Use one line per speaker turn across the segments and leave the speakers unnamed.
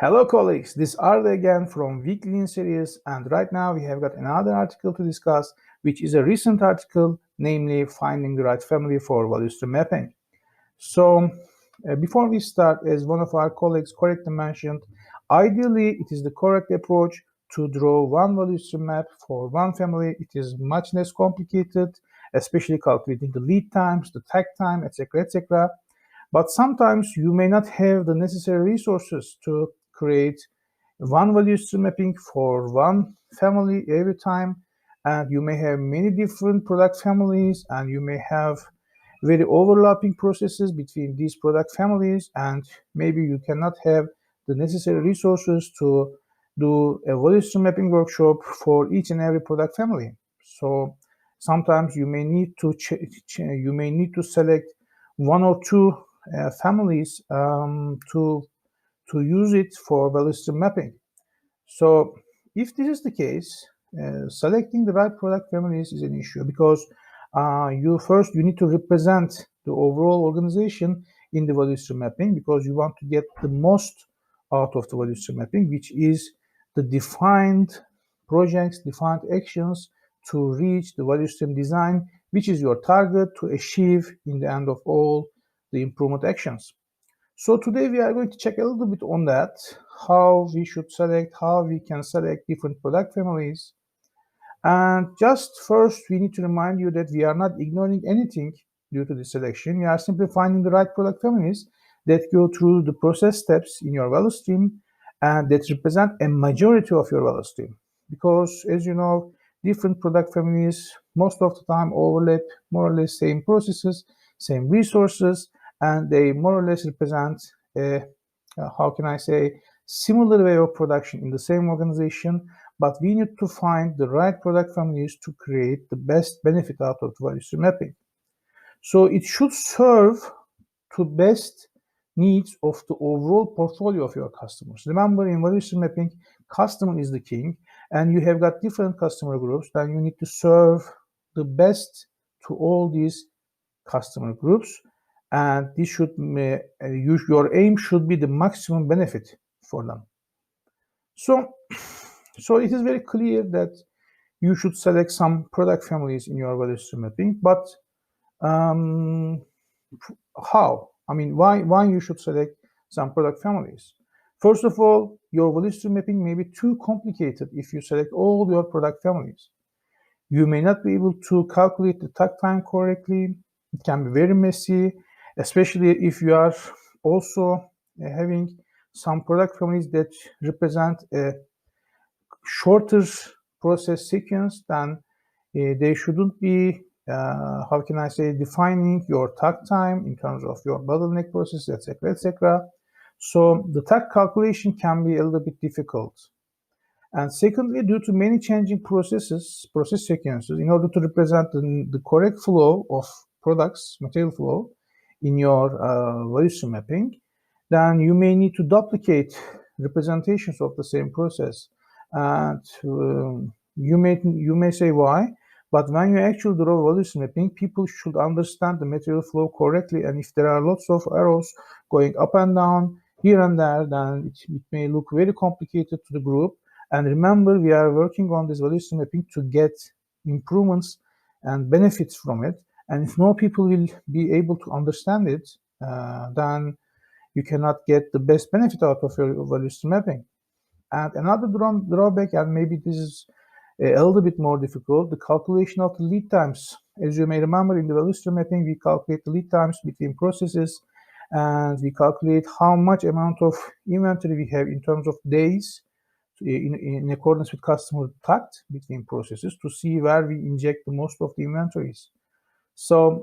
Hello colleagues, this is Arda again from Weekly in Series, and right now we have got another article to discuss, which is a recent article, namely finding the right family for value stream mapping. So before we start, as one of our colleagues correctly mentioned, ideally it is the correct approach to draw one value stream map for one family. It is much less complicated, especially calculating the lead times, the tag time, etc., etc. But sometimes you may not have the necessary resources to create one value stream mapping for one family every time, and you may have many different product families, and you may have very overlapping processes between these product families, and maybe you cannot have the necessary resources to do a value stream mapping workshop for each and every product family. So sometimes you may need to select one or two families to use it for value stream mapping. So if this is the case, selecting the right product families is an issue because you need to represent the overall organization in the value stream mapping, because you want to get the most out of the value stream mapping, which is the defined projects, defined actions to reach the value stream design, which is your target to achieve in the end of all the improvement actions. So today we are going to check a little bit on that, how we can select different product families. And just first, we need to remind you that we are not ignoring anything due to the selection. We are simply finding the right product families that go through the process steps in your value stream and that represent a majority of your value stream. Because as you know, different product families most of the time overlap more or less same processes, same resources, and they more or less represent a, how can I say, similar way of production in the same organization, but we need to find the right product families to create the best benefit out of the value stream mapping. So it should serve to best needs of the overall portfolio of your customers. Remember, in value stream mapping, customer is the king, and you have got different customer groups. Then you need to serve the best to all these customer groups, and this should your aim should be the maximum benefit for them. So it is very clear that you should select some product families in your value stream mapping, but how? I mean, why you should select some product families? First of all, your value stream mapping may be too complicated if you select all your product families. You may not be able to calculate the tag time correctly. It can be very messy, especially if you are also having some product families that represent a shorter process sequence. Then they shouldn't be, how can I say, defining your tag time in terms of your bottleneck process, etc., etc. So the tag calculation can be a little bit difficult. And secondly, due to many changing process sequences, in order to represent the correct flow of products, material flow in your value stream mapping, then you may need to duplicate representations of the same process. And you may say why, but when you actually draw value stream mapping, people should understand the material flow correctly. And if there are lots of arrows going up and down here and there, then it may look very complicated to the group. And remember, we are working on this value stream mapping to get improvements and benefits from it. And if no people will be able to understand it, then you cannot get the best benefit out of your value stream mapping. And another drawback, and maybe this is a little bit more difficult, the calculation of the lead times. As you may remember, in the value stream mapping, we calculate the lead times between processes, and we calculate how much amount of inventory we have in terms of days in accordance with customer tag between processes to see where we inject the most of the inventories. So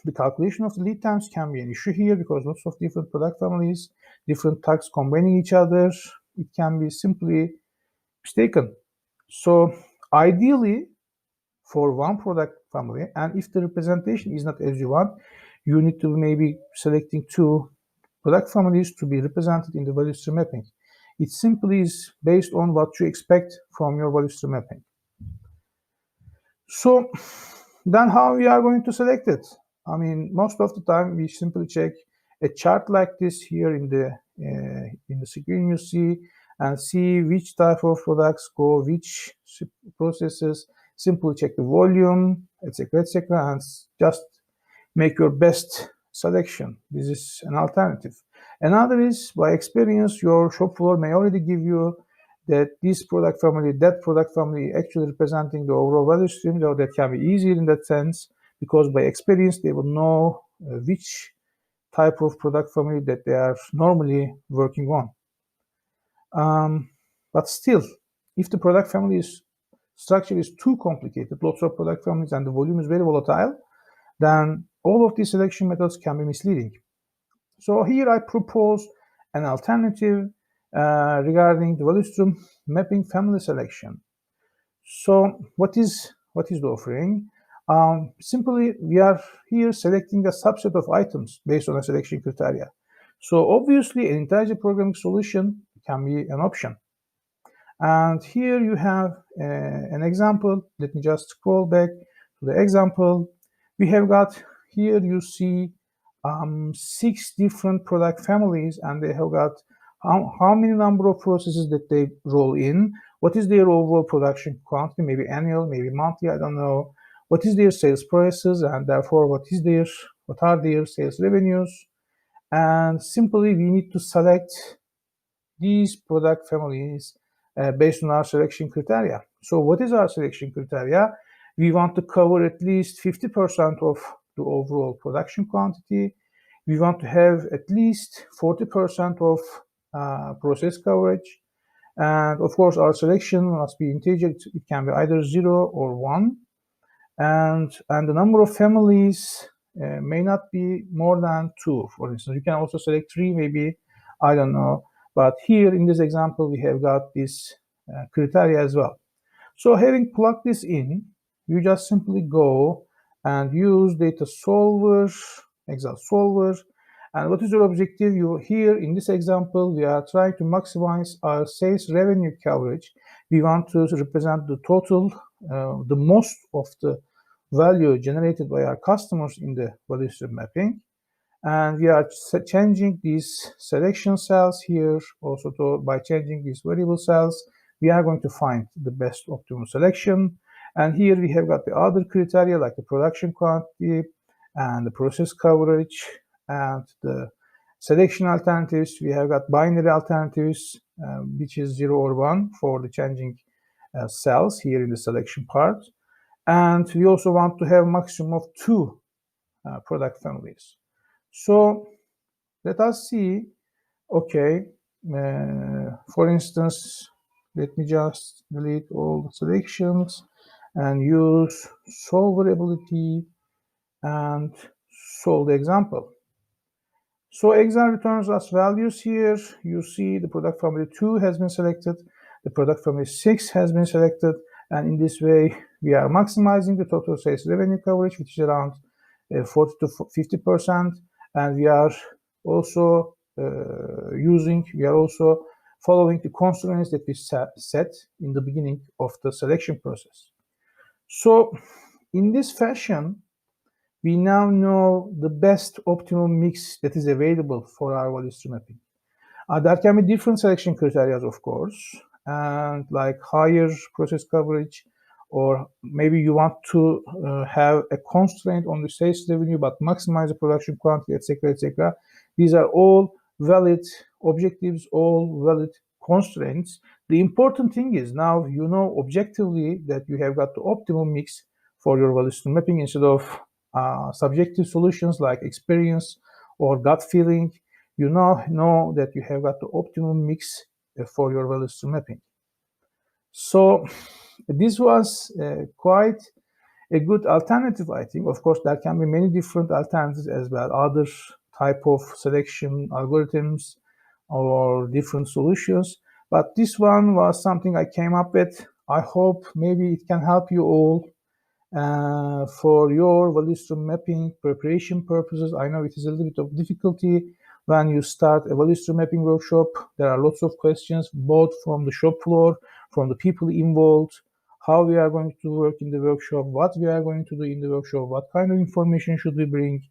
the calculation of the lead times can be an issue here because lots of different product families, different tags combining each other, it can be simply mistaken. So ideally, for one product family, and if the representation is not as you want, you need to maybe selecting two product families to be represented in the value stream mapping. It simply is based on what you expect from your value stream mapping. So then how we are going to select it? I mean, most of the time we simply check a chart like this here in the in the screen you see, and see which type of products go which processes. Simply check the volume, etc., etc., and just make your best selection. This is an alternative. Another is, by experience, your shop floor may already give you that this product family, that product family actually representing the overall value stream, though that can be easier in that sense, because by experience they will know which type of product family that they are normally working on. But still, if the product family structure is too complicated, lots of product families, and the volume is very volatile, then all of these selection methods can be misleading. So here I propose an alternative regarding the value stream mapping family selection. So what is the offering? Simply, we are here selecting a subset of items based on a selection criteria. So obviously, an intelligent programming solution can be an option. And here you have an example. Let me just scroll back to the example. We have got here, you see 6 different product families, and they have got how many number of processes that they roll in, what is their overall production quantity, maybe annual, maybe monthly, I don't know, what is their sales prices, and therefore what are their sales revenues. And simply we need to select these product families based on our selection criteria. So what is our selection criteria? We want to cover at least 50% of the overall production quantity. We want to have at least 40% of process coverage. And of course, our selection must be integer. It can be either 0 or 1. And the number of families may not be more than 2. For instance, you can also select 3, maybe, I don't know. But here in this example, we have got this criteria as well. So having plugged this in, you just simply go and use data solver, Excel solver. And what is your objective? You here in this example, we are trying to maximize our sales revenue coverage. We want to represent the total, the most of the value generated by our customers in the value stream mapping. And we are changing these selection cells here also by changing these variable cells. We are going to find the best optimal selection. And here we have got the other criteria like the production quantity and the process coverage and the selection alternatives. We have got binary alternatives, which is 0 or 1 for the changing cells here in the selection part. And we also want to have maximum of 2 product families. So let us see, okay, for instance, let me just delete all the selections and use solver ability and solve the example. So Excel returns us values here. You see the product family 2 has been selected, the product family 6 has been selected, and in this way we are maximizing the total sales revenue coverage, which is around 40 to 50%, and we are also following the constraints that we set in the beginning of the selection process. So in this fashion, we now know the best optimal mix that is available for our value stream mapping. There can be different selection criteria, of course, and like higher process coverage, or maybe you want to have a constraint on the sales revenue but maximize the production quantity, etc., etc. These are all valid objectives, all valid constraints. The important thing is now you know objectively that you have got the optimal mix for your value stream mapping instead of subjective solutions like experience or gut feeling. You now know that you have got the optimum mix for your value stream mapping. So this was quite a good alternative, I think. Of course, there can be many different alternatives as well, other type of selection algorithms or different solutions. But this one was something I came up with. I hope maybe it can help you all for your value stream mapping preparation purposes. I know it is a little bit of difficulty when you start a value stream mapping workshop. There are lots of questions, both from the shop floor, from the people involved, how we are going to work in the workshop, what we are going to do in the workshop, what kind of information should we bring,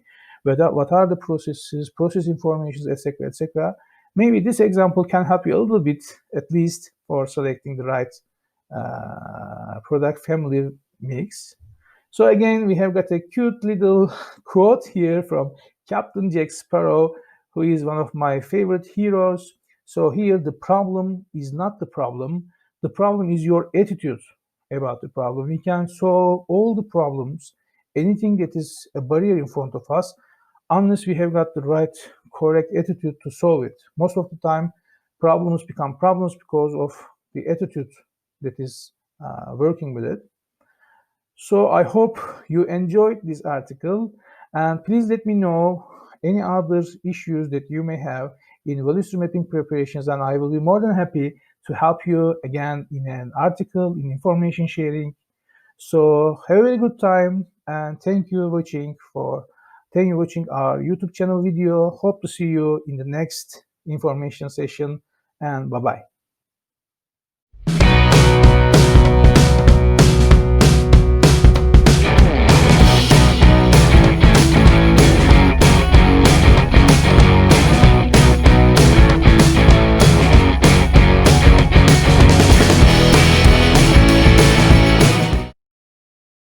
what are the processes, process information, etc., etc. Maybe this example can help you a little bit, at least for selecting the right product family mix. So again, we have got a cute little quote here from Captain Jack Sparrow, who is one of my favorite heroes. So here, the problem is not the problem. The problem is your attitude about the problem. We can solve all the problems, anything that is a barrier in front of us, unless we have got the right, correct attitude to solve it. Most of the time, problems become problems because of the attitude that is working with it. So I hope you enjoyed this article, and please let me know any other issues that you may have in value stream mapping preparations, and I will be more than happy to help you again in an article, in information sharing. So have a very good time, and thank you watching our YouTube channel video. Hope to see you in the next information session, and bye bye.